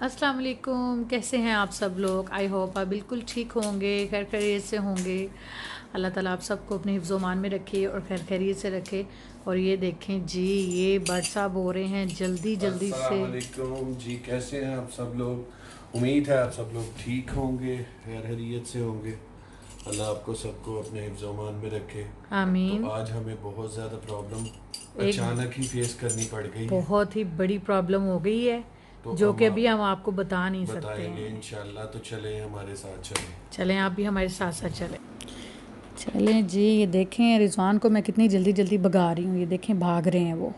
अस्सलाम वालेकुम। कैसे हैं आप सब लोग? आई होप आप बिल्कुल ठीक होंगे, खैर खैरियत से होंगे। अल्लाह ताला आप सबको अपने हिफ्ज़ मान में रखे और खैर खैरियत से रखे। और ये देखें जी, ये बट साहब हो रहे हैं जल्दी जल्दी से। अस्सलाम वालेकुम जी, कैसे हैं आप सब लोग। उम्मीद है आप सब लोग ठीक होंगे, खैर खैरियत से होंगे। अल्लाह आपको सबको अपने हिफ्ज़-ओ-मान में रखे। तो आमीन। आज हमें बहुत ज़्यादा प्रॉब्लम एक अचानक ही फेस करनी पड़ गई है। बहुत ही बड़ी प्रॉब्लम हो गई है, तो जो हम कि अभी आप हम आपको बता नहीं सकते बताएंगे हैं। इंशाल्लाह। तो चलें, हमारे साथ चलें। चलें, आप भी हमारे साथ साथ चलें। चलें जी, ये देखें रिज़वान को मैं कितनी जल्दी जल्दी भगा रही हूँ। ये देखें भाग रहे हैं वो।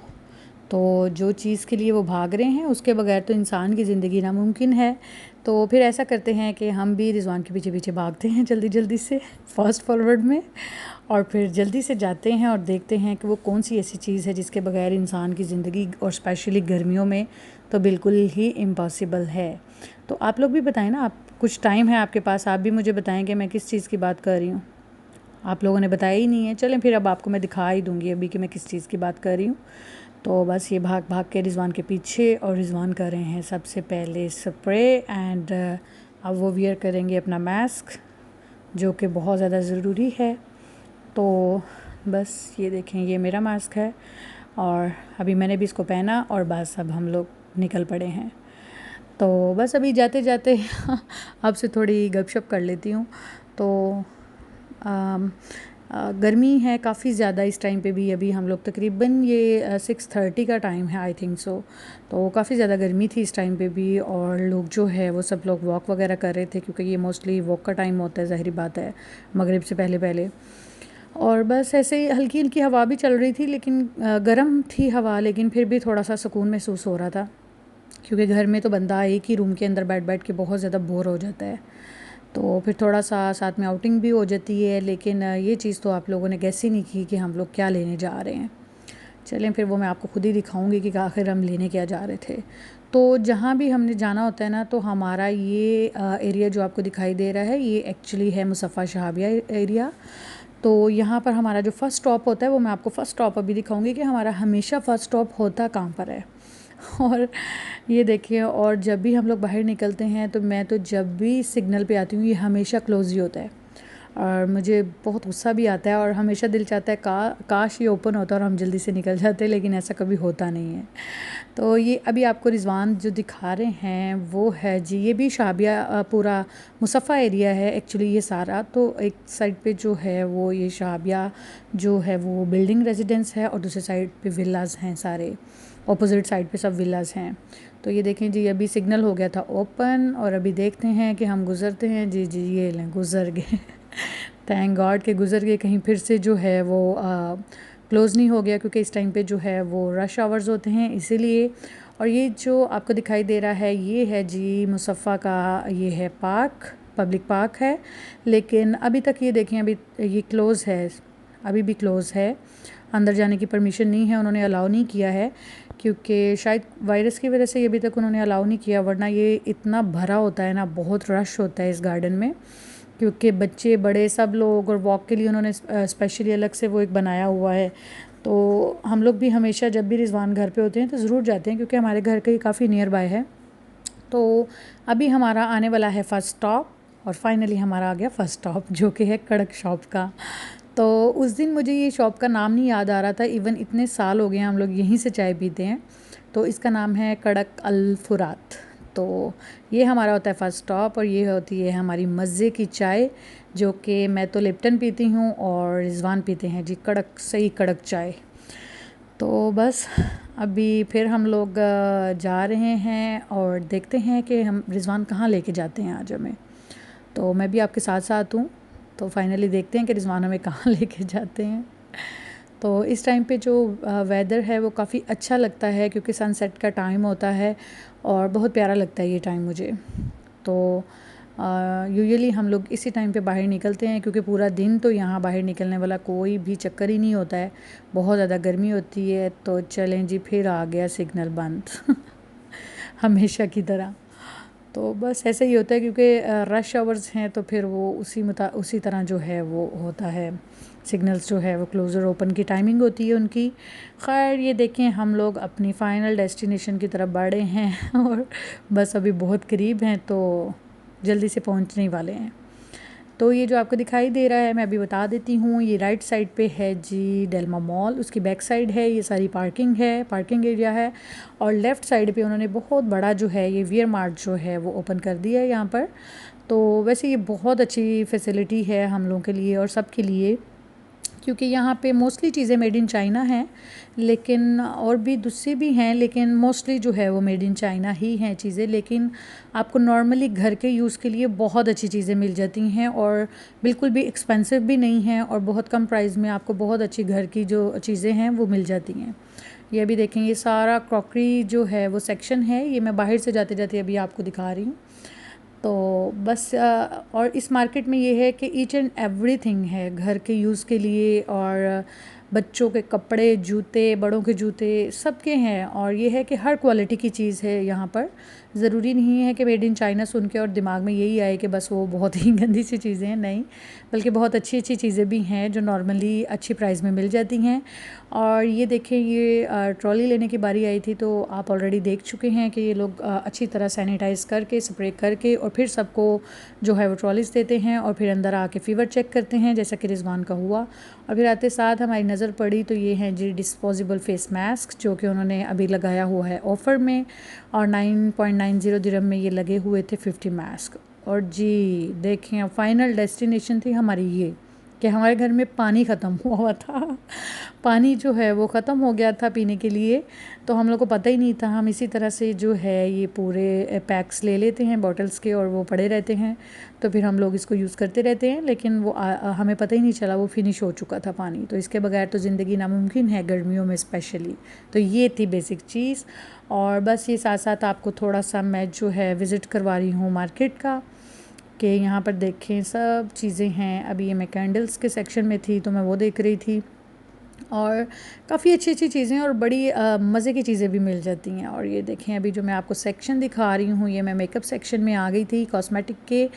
तो जो चीज़ के लिए वो भाग रहे हैं उसके बगैर तो इंसान की ज़िंदगी नामुमकिन है। तो फिर ऐसा करते हैं कि हम भी रिज़वान के पीछे पीछे भागते हैं जल्दी जल्दी से, फास्ट फॉरवर्ड में। और फिर जल्दी से जाते हैं और देखते हैं कि वो कौन सी ऐसी चीज़ है जिसके बगैर इंसान की ज़िंदगी, और स्पेशली गर्मियों में तो बिल्कुल ही इम्पॉसिबल है। तो आप लोग भी बताएं ना, आप कुछ टाइम है आपके पास, आप भी मुझे बताएं कि मैं किस चीज़ की बात कर रही हूँ। आप लोगों ने बताया ही नहीं है। चलें फिर, अब आपको मैं दिखा ही दूँगी अभी कि मैं किस चीज़ की बात कर रही हूँ। तो बस ये भाग भाग के रिज़वान के पीछे, और रिज़वान कर रहे हैं सबसे पहले स्प्रे एंड अब वो वियर करेंगे अपना मास्क, जो कि बहुत ज़्यादा ज़रूरी है। तो बस ये देखें, ये मेरा मास्क है और अभी मैंने भी इसको पहना और बस अब हम लोग निकल पड़े हैं। तो बस अभी जाते जाते आपसे थोड़ी गपशप कर लेती हूँ। तो गर्मी है काफ़ी ज़्यादा इस टाइम पे भी। अभी हम लोग तकरीबन ये 6:30 का टाइम है, आई थिंक सो। तो काफ़ी ज़्यादा गर्मी थी इस टाइम पे भी, और लोग जो है वो सब लोग वॉक वगैरह कर रहे थे, क्योंकि ये मोस्टली वॉक का टाइम होता है, ज़ाहिर बात है, मगरिब से पहले पहले। और बस ऐसे ही हल्की हल्की हवा भी चल रही थी, लेकिन गर्म थी हवा, लेकिन फिर भी थोड़ा सा सुकून महसूस हो रहा था, क्योंकि घर में तो बंदा एक ही रूम के अंदर बैठ बैठ के बहुत ज़्यादा बोर हो जाता है। तो फिर थोड़ा सा साथ में आउटिंग भी हो जाती है। लेकिन ये चीज़ तो आप लोगों ने गैस ही नहीं की कि हम लोग क्या लेने जा रहे हैं। चलें फिर, वो मैं आपको खुद ही दिखाऊंगी कि आखिर हम लेने क्या जा रहे थे। तो जहाँ भी हमने जाना होता है ना, तो हमारा ये एरिया जो आपको दिखाई दे रहा है, ये एक्चुअली है मुसफ़ा शहाबिया एरिया। तो यहाँ पर हमारा जो फ़र्स्ट स्टॉप होता है, वो मैं आपको फ़र्स्ट स्टॉप अभी दिखाऊंगी कि हमारा हमेशा फ़र्स्ट स्टॉप होता कहाँ पर है। और ये देखिए, और जब भी हम लोग बाहर निकलते हैं तो मैं तो जब भी सिग्नल पे आती हूँ ये हमेशा क्लोज़ ही होता है, और मुझे बहुत गुस्सा भी आता है, और हमेशा दिल चाहता है काश ये ओपन होता और हम जल्दी से निकल जाते, लेकिन ऐसा कभी होता नहीं है। तो ये अभी आपको रिज़वान जो दिखा रहे हैं वो है जी, ये भी शाबिया पूरा मुसफ़ा एरिया है एक्चुअली ये सारा। तो एक साइड पे जो है वो ये शाबिया जो है वो बिल्डिंग रेजिडेंस है, और दूसरे साइड पे विलाज हैं सारे, ऑपोजिट साइड पे सब विलाज हैं। तो ये देखें जी, अभी सिग्नल हो गया था ओपन, और अभी देखते हैं कि हम गुज़रते हैं। जी जी, ये लें गुज़र गए। थैंक गॉड के गुज़र गए, कहीं फिर से जो है वो क्लोज़ नहीं हो गया, क्योंकि इस टाइम पे जो है वो रश आवर्स होते हैं इसीलिए। और ये जो आपको दिखाई दे रहा है ये है जी मुसफ़ा का, ये है पार्क, पब्लिक पार्क है। लेकिन अभी तक ये देखें, अभी ये क्लोज़ है, अभी भी क्लोज़ है। अंदर जाने की परमिशन नहीं है, उन्होंने अलाउ नहीं किया है, क्योंकि शायद वायरस की वजह से ये अभी तक उन्होंने अलाउ नहीं किया, वरना ये इतना भरा होता है ना, बहुत रश होता है इस गार्डन में, क्योंकि बच्चे बड़े सब लोग, और वॉक के लिए उन्होंने स्पेशली अलग से वो एक बनाया हुआ है। तो हम लोग भी हमेशा जब भी रिज़वान घर पे होते हैं तो ज़रूर जाते हैं, क्योंकि हमारे घर के काफ़ी नियर बाय है। तो अभी हमारा आने वाला है फ़र्स्ट स्टॉप, और फाइनली हमारा आ गया फ़र्स्ट स्टॉप, जो कि है कड़क शॉप का। तो उस दिन मुझे ये शॉप का नाम नहीं याद आ रहा था, इवन इतने साल हो गए हैं हम लोग यहीं से चाय पीते हैं। तो इसका नाम है कड़क अल फुरात। तो ये हमारा होता है फ़र्स्ट स्टॉप, और ये होती है हमारी मज़े की चाय, जो कि मैं तो लिप्टन पीती हूँ और रिज़वान पीते हैं जी कड़क, सही कड़क चाय। तो बस अभी फिर हम लोग जा रहे हैं और देखते हैं कि हम रिज़वान कहाँ लेके जाते हैं आज हमें। तो मैं भी आपके साथ साथ हूँ। तो फाइनली देखते हैं कि रिज़वान हमें कहाँ लेके जाते हैं। तो इस टाइम पे जो वेदर है वो काफ़ी अच्छा लगता है, क्योंकि सनसेट का टाइम होता है, और बहुत प्यारा लगता है ये टाइम मुझे। तो यूजुअली हम लोग इसी टाइम पे बाहर निकलते हैं, क्योंकि पूरा दिन तो यहाँ बाहर निकलने वाला कोई भी चक्कर ही नहीं होता है, बहुत ज़्यादा गर्मी होती है। तो चलें जी, फिर आ गया सिग्नल बंद हमेशा की तरह। तो बस ऐसे ही होता है, क्योंकि रश आवर्स हैं तो फिर वो उसी तरह जो है वो होता है, सिग्नल्स जो है वो क्लोज़र ओपन की टाइमिंग होती है उनकी। खैर ये देखें हम लोग अपनी फ़ाइनल डेस्टिनेशन की तरफ बढ़े हैं और बस अभी बहुत करीब हैं, तो जल्दी से पहुंचने वाले हैं। तो ये जो आपको दिखाई दे रहा है मैं अभी बता देती हूँ, ये राइट साइड पे है जी डेल्मा मॉल, उसकी बैक साइड है ये सारी पार्किंग है, पार्किंग एरिया है। और लेफ़्ट साइड पे उन्होंने बहुत बड़ा जो है ये वियर मार्ट जो है वो ओपन कर दिया है यहाँ पर। तो वैसे ये बहुत अच्छी फैसिलिटी है हम लोगों के लिए और सब के लिए, क्योंकि यहाँ पे मोस्टली चीज़ें मेड इन चाइना हैं, लेकिन और भी दूसरी भी हैं, लेकिन मोस्टली जो है वो मेड इन चाइना ही हैं चीज़ें। लेकिन आपको नॉर्मली घर के यूज़ के लिए बहुत अच्छी चीज़ें मिल जाती हैं और बिल्कुल भी एक्सपेंसिव भी नहीं हैं और बहुत कम प्राइस में आपको बहुत अच्छी घर की जो चीज़ें हैं वो मिल जाती हैं। ये अभी देखें ये सारा क्रॉकरी जो है वो सेक्शन है, ये मैं बाहर से जाते जाते अभी आपको दिखा रही हूँ। तो बस और इस मार्केट में ये है कि ईच एंड एवरीथिंग है घर के यूज़ के लिए, और बच्चों के कपड़े, जूते, बड़ों के जूते सबके हैं। और ये है कि हर क्वालिटी की चीज़ है यहाँ पर। ज़रूरी नहीं है कि मेड इन चाइना सुन के और दिमाग में यही आए कि बस वो बहुत ही गंदी सी चीज़ें हैं, नहीं, बल्कि बहुत अच्छी अच्छी चीज़ें भी हैं जो नॉर्मली अच्छी प्राइस में मिल जाती हैं। और ये देखें ये ट्रॉली लेने की बारी आई थी, तो आप ऑलरेडी देख चुके हैं कि ये लोग अच्छी तरह सैनिटाइज़ करके, स्प्रे करके और फिर सबको जो है वो ट्रॉलीज़ देते हैं और फिर अंदर आके फ़ीवर चेक करते हैं, जैसा कि रिजवान का हुआ। और फिर आते साथ हमारी नज़र पड़ी तो ये हैं जी डिस्पोजेबल फ़ेस मास्क, जो कि उन्होंने अभी लगाया हुआ है ऑफ़र में, और 9.90 दिरहम में ये लगे हुए थे 50 मास्क। और जी देखें फ़ाइनल डेस्टिनेशन थी हमारी ये, कि हमारे घर में पानी ख़त्म हुआ था। पानी जो है वो ख़त्म हो गया था पीने के लिए, तो हम लोग को पता ही नहीं था। हम इसी तरह से जो है ये पूरे पैक्स ले लेते हैं बॉटल्स के और वो पड़े रहते हैं, तो फिर हम लोग इसको यूज़ करते रहते हैं, लेकिन वो हमें पता ही नहीं चला वो फिनिश हो चुका था पानी। तो इसके बगैर तो ज़िंदगी नामुमकिन है गर्मियों में स्पेशली। तो ये थी बेसिक चीज़। और बस ये साथ साथ आपको थोड़ा सा मैं जो है विज़िट करवा रही हूँ मार्केट का, कि यहाँ पर देखें सब चीज़ें हैं। अभी ये मैं कैंडल्स के सेक्शन में थी तो मैं वो देख रही थी, और काफ़ी अच्छी अच्छी चीज़ें और बड़ी मज़े की चीज़ें भी मिल जाती हैं। और ये देखें अभी जो मैं आपको सेक्शन दिखा रही हूँ, ये मैं मेकअप सेक्शन में आ गई थी कॉस्मेटिक के।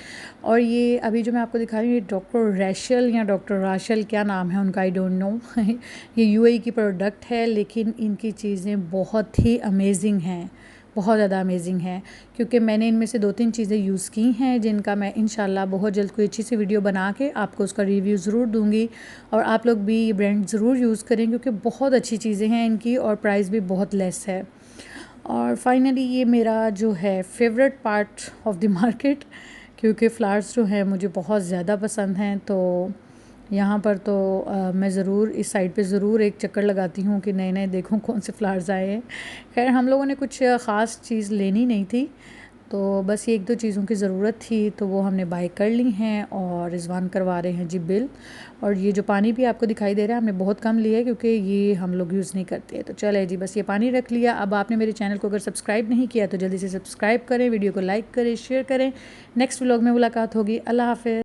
और ये अभी जो मैं आपको दिखा रही हूँ, ये डॉक्टर रैशल या डॉक्टर राशल क्या नाम है उनका, आई डोंट नो। ये यूएई की प्रोडक्ट है, लेकिन इनकी चीज़ें बहुत ही अमेजिंग हैं, बहुत ज़्यादा अमेजिंग है, क्योंकि मैंने इनमें से 2-3 चीज़ें यूज़ की हैं, जिनका मैं इंशाल्लाह बहुत जल्द कोई अच्छी सी वीडियो बना के आपको उसका रिव्यू ज़रूर दूंगी। और आप लोग भी ये ब्रांड ज़रूर यूज़ करें, क्योंकि बहुत अच्छी चीज़ें हैं इनकी और प्राइस भी बहुत लेस है। और फाइनली ये मेरा जो है favourite part of the market, क्योंकि फ़्लावर्स जो हैं मुझे बहुत ज़्यादा पसंद हैं, तो यहाँ पर तो मैं ज़रूर इस साइड पे ज़रूर एक चक्कर लगाती हूँ कि नए नए देखूँ कौन से फ़्लावर्स आए हैं। खैर हम लोगों ने कुछ ख़ास चीज़ लेनी नहीं थी, तो बस ये 1-2 चीज़ों की ज़रूरत थी, तो वो हमने बाय कर ली हैं। और रिजवान करवा रहे हैं जी बिल। और ये जो पानी भी आपको दिखाई दे रहा है हमने बहुत कम लिया है, क्योंकि ये हम लोग यूज़ नहीं करते। तो चले जी, बस ये पानी रख लिया। अब आपने मेरे चैनल को अगर सब्सक्राइब नहीं किया तो जल्दी से सब्सक्राइब करें, वीडियो को लाइक करें, शेयर करें। नेक्स्ट व्लॉग में मुलाकात होगी। अल्लाह हाफ़िज़।